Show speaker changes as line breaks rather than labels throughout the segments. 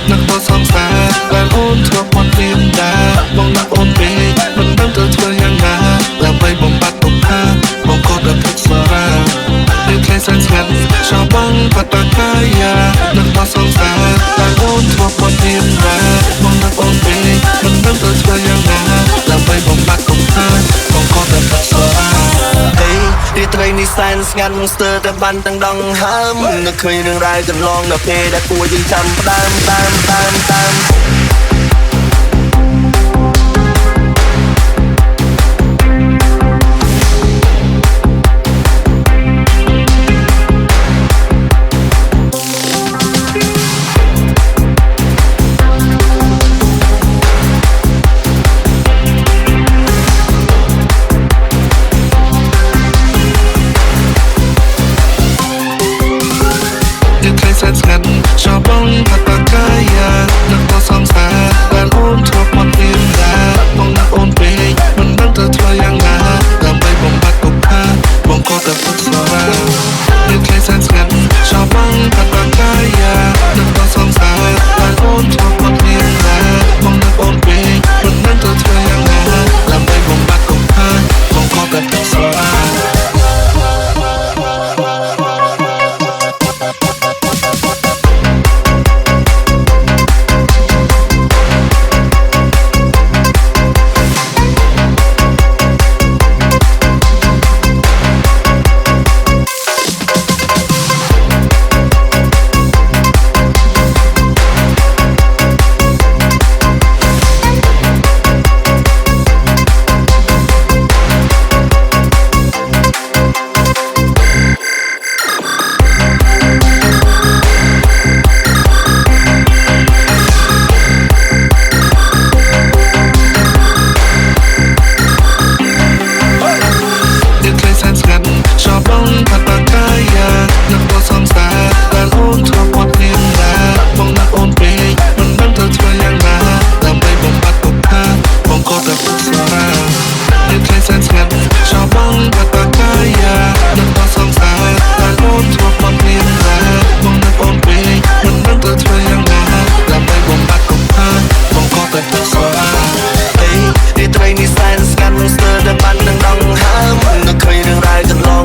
នឹកទៅសងសាដែលអូនធ្លាប់មកមានដែរបងនឹកអូនពេកមិនដឹងទៅធ្វើយ៉ាងណាដើម្បីបំបត្តិទុក្ខបងក៏ដល់ទឹកសារាពេលខ្លះស្ងាត់ចោលបងបតកាយានឹកទៅសងសាដែលអូនធ្លាប់មកមានដែរបងនឹកអូនពេកមិនដឹងទៅធ្វើយ៉ាងណាដើម្បីបំបត្តិទុក្ខបងក៏ដល់ទឹកសារា
រាត្រីនេះសែនស្ងាត់ស្ទើរតែបានទាំងដងហើមនឹកឃើញរឿងរ៉ាវកន្លងនៅពេលដែលគួរយើងចាំផ្ដើម
ស្ងាត់ចោលបងបតកាយានឹកទៅសងសាដែលអូនធ្លាប់មកមានដែរបងនឹកអូនពេកមិនដឹងទៅធ្វើយ៉ាងណាដើម្បីបំបត្តិទុក្ខបងក៏ទៅទឹកសារាពេលខ្លះស្ងាត់ចោលបងបតកាយានឹកទៅសងសាដែលអូនធ្លាប់មកមានដែរបងនឹកអូនពេកមិនដឹងទៅធ្វើយ៉ាងណាដើម្បីបំបត្តិទុក្ខបងក៏ទៅទឹកសារា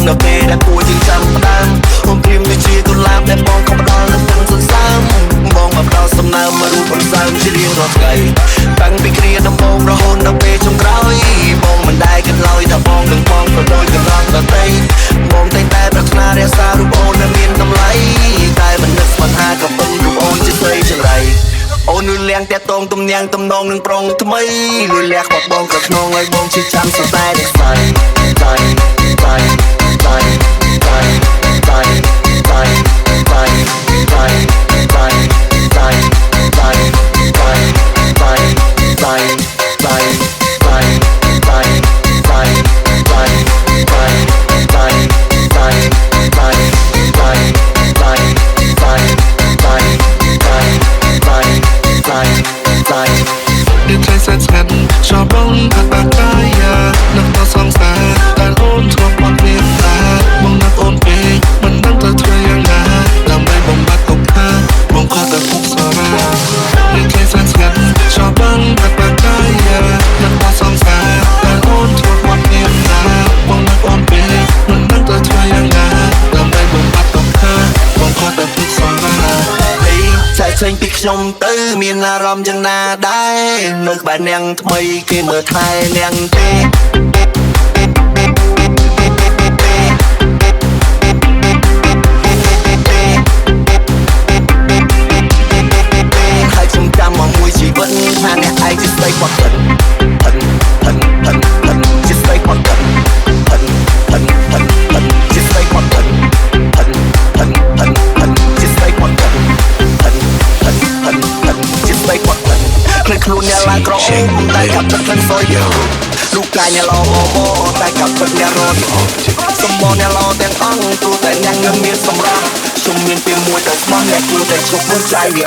នៅពេលដែលគួរយើងចាំផ្ដើមអូនព្រាមដូចជាកុលាបដែលបងក៏ផ្ដល់នូវទឹកសន្សើមបងមកផ្ដល់សំណើមមករូបបន្សើមជារៀងរាល់ថ្ងៃតាំងពីគ្រាដំបូងរហូតដល់ពេលចុងក្រោយបងមិនដែលគិតឡើយថាបងនឹងបងក៏ដូចកន្លងដទៃបងតែងតែប្រាថ្នារក្សារូបអូនដែលមានតម្លៃតែមិននឹកស្មានថាកំពុងរូបអូនជាស្រីចង្រៃអូនលួយលាងតាក់ទងទំនៀងទំនងនឹងប្រុងថ្មីលួយលះខ្វត់បងក៏ខ្នងឲ្យបងជាចាំសរសៃតែខ្សែស្ងាត់ចោលបងបតកាយានឹកទៅសងសាដែលអូនធ្លាប់មកមានដែរបងនឹកអូនពេកមិនដឹងទៅធ្វើយ៉ាងណាដើម្បីបំបត្តិទុក្ខបងក៏ទៅពុកសារាពេលខ្លះស្ងាត់ចោលបងបតកាយានឹកទៅសងសាដែលអូនធ្លាប់មកមានដែរបងនឹកអូនពេកមិនដឹងទៅធ្វើយ៉ាងណាដើម្បីបំបត្តិទុក្ខបងក៏ទៅពុកសារាចែកចេញពីខ្ញុំទៅមានអារម្មណ៍យ៉ាងណាដែរនៅក្បែរនាងថ្មីគេមើលថែនាងទេហើយខ្ញុំចាំមកមួយជីវិតថាអ្នកឯងជាស្ដីបត់ជាស្ដីបត់ជាស្ដីបត់ជាស្ដីបត់ជាស្ដីបត់ខ្លួនខ្លួនអ្នកឡើងក្រអូបតែកាប់ទឹកនឹងសយลูกกายเนี่ยรอโอ้แต่กับตึกเนี่ยรอสมองเนี่ยรอแต่ต้องตัวแต่ยังเงินมีสำรองชุ่มมีนเปลี่ยนมวยแต่สมองเนี่ยกูแต่ชุบหัวใจเวีย